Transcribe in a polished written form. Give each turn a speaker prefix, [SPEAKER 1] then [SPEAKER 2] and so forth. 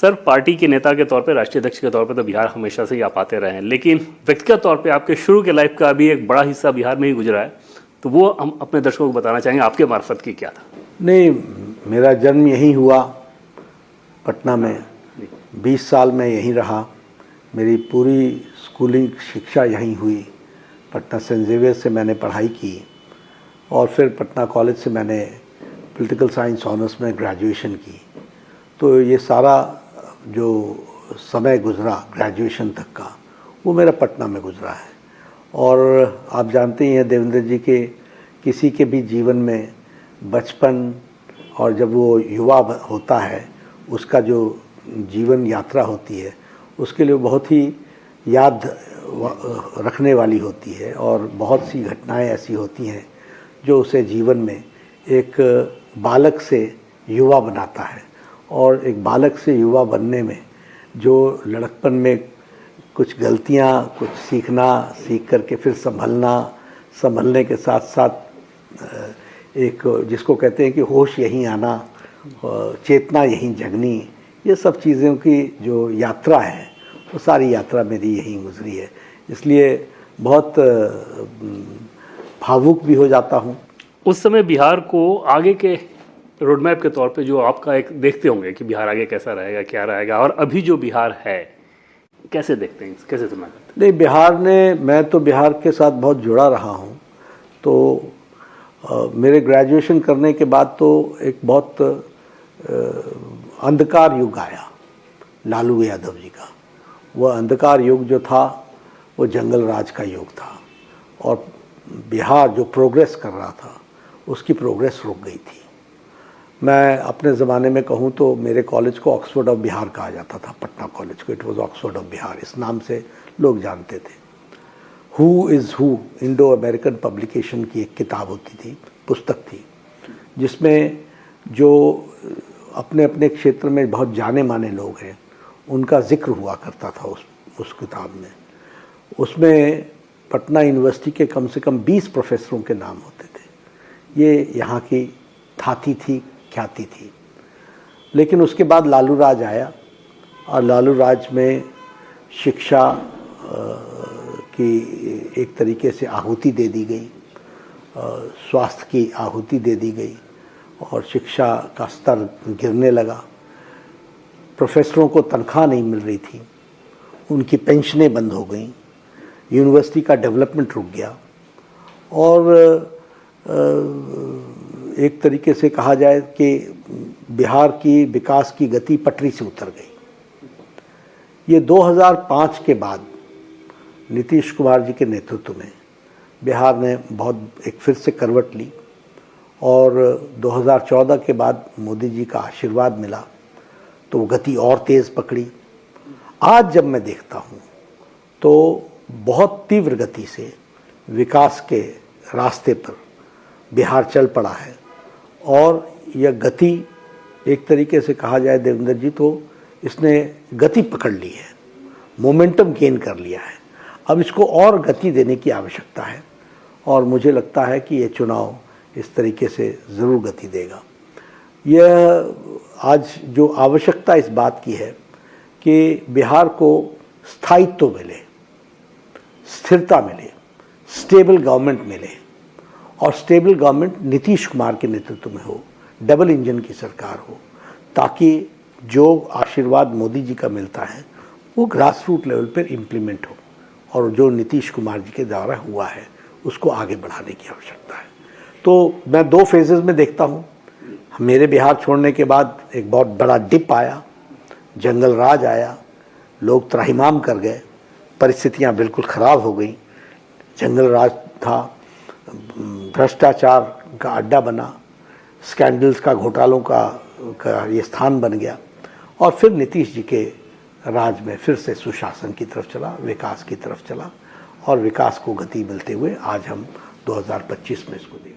[SPEAKER 1] Sir, party के नेता के तौर पे, राष्ट्रीय अध्यक्ष के तौर पे तो बिहार हमेशा से ही आप आते रहे हैं, लेकिन व्यक्तिगत तौर पे आपके शुरू के लाइफ का अभी एक बड़ा हिस्सा बिहार में ही गुजरा है, तो वो हम अपने दर्शकों को बताना चाहेंगे आपके मार्फत की क्या था।
[SPEAKER 2] नहीं, मेरा जन्म यहीं हुआ पटना में, 20 साल में यहीं रहा। मेरी पूरी स्कूलिंग शिक्षा यहीं हुई। पटना सेंट जेवियर से मैंने पढ़ाई की और फिर पटना कॉलेज से मैंने पॉलिटिकल साइंस ऑनर्स में ग्रेजुएशन की। तो ये सारा जो समय गुजरा ग्रेजुएशन तक का, वो मेरा पटना में गुजरा है। और आप जानते ही हैं देवेंद्र जी के, किसी के भी जीवन में बचपन और जब वो युवा होता है, उसका जो जीवन यात्रा होती है, उसके लिए बहुत ही याद रखने वाली होती है। और बहुत सी घटनाएं ऐसी होती हैं जो उसे जीवन में एक बालक से युवा बनाता है। और एक बालक से युवा बनने में जो लड़कपन में कुछ गलतियां, कुछ सीख करके फिर संभलने के साथ साथ एक जिसको कहते हैं कि होश यहीं आना, चेतना यहीं जगनी, ये सब चीज़ों की जो यात्रा है, वो सारी यात्रा मेरी यहीं गुजरी है। इसलिए बहुत भावुक भी हो जाता हूँ।
[SPEAKER 1] उस समय बिहार को आगे के रोड मैप के तौर पे जो आपका एक देखते होंगे कि बिहार आगे कैसा रहेगा, क्या रहेगा, और अभी जो बिहार है कैसे देखते हैं, कैसे तुलना करते हैं?
[SPEAKER 2] नहीं, बिहार ने, मैं तो बिहार के साथ बहुत जुड़ा रहा हूँ। तो मेरे ग्रेजुएशन करने के बाद तो एक बहुत अंधकार युग आया लालू यादव जी का। वह अंधकार युग जो था वो जंगल राज का युग था और बिहार जो प्रोग्रेस कर रहा था उसकी प्रोग्रेस रुक गई थी। मैं अपने ज़माने में कहूँ तो मेरे कॉलेज को ऑक्सफोर्ड ऑफ बिहार कहा जाता था, पटना कॉलेज को। It was Oxford of Bihar, इस नाम से लोग जानते थे। Who is who, Indo American publication की एक किताब होती थी, पुस्तक थी, जिसमें जो अपने अपने क्षेत्र में बहुत जाने माने लोग हैं उनका जिक्र हुआ करता था उस किताब में। उसमें पटना यूनिवर्सिटी के कम से कम 20 प्रोफेसरों के नाम होते थे। ये यहाँ की ख्याति थी। लेकिन उसके बाद लालू राज आया और लालू राज में शिक्षा की एक तरीके से आहुति दे दी गई, स्वास्थ्य की आहुति दे दी गई और शिक्षा का स्तर गिरने लगा। प्रोफेसरों को तनख्वाह नहीं मिल रही थी, उनकी पेंशनें बंद हो गईं, यूनिवर्सिटी का डेवलपमेंट रुक गया और एक तरीके से कहा जाए कि बिहार की विकास की गति पटरी से उतर गई। ये 2005 के बाद नीतीश कुमार जी के नेतृत्व में बिहार ने बहुत एक फिर से करवट ली और 2014 के बाद मोदी जी का आशीर्वाद मिला तो वो गति और तेज़ पकड़ी। आज जब मैं देखता हूँ तो बहुत तीव्र गति से विकास के रास्ते पर बिहार चल पड़ा है और यह गति एक तरीके से कहा जाए देवेंद्र जी तो इसने गति पकड़ ली है, मोमेंटम गेन कर लिया है। अब इसको और गति देने की आवश्यकता है और मुझे लगता है कि ये चुनाव इस तरीके से ज़रूर गति देगा। यह आज जो आवश्यकता इस बात की है कि बिहार को स्थायित्व मिले, स्थिरता मिले, स्टेबल गवर्नमेंट मिले और स्टेबल गवर्नमेंट नीतीश कुमार के नेतृत्व में हो, डबल इंजन की सरकार हो, ताकि जो आशीर्वाद मोदी जी का मिलता है वो ग्रास रूट लेवल पर इम्प्लीमेंट हो और जो नीतीश कुमार जी के द्वारा हुआ है उसको आगे बढ़ाने की आवश्यकता है। तो मैं 2 फेजेस में देखता हूँ। मेरे बिहार छोड़ने के बाद एक बहुत बड़ा डिप आया, जंगल राज आया, लोग त्राहिमाम कर गए, परिस्थितियाँ बिल्कुल ख़राब हो गई। जंगल राज था, भ्रष्टाचार का अड्डा बना, स्कैंडल्स का, घोटालों का ये स्थान बन गया और फिर नीतीश जी के राज में फिर से सुशासन की तरफ चला, विकास की तरफ चला और विकास को गति मिलते हुए आज हम 2025 में इसको देख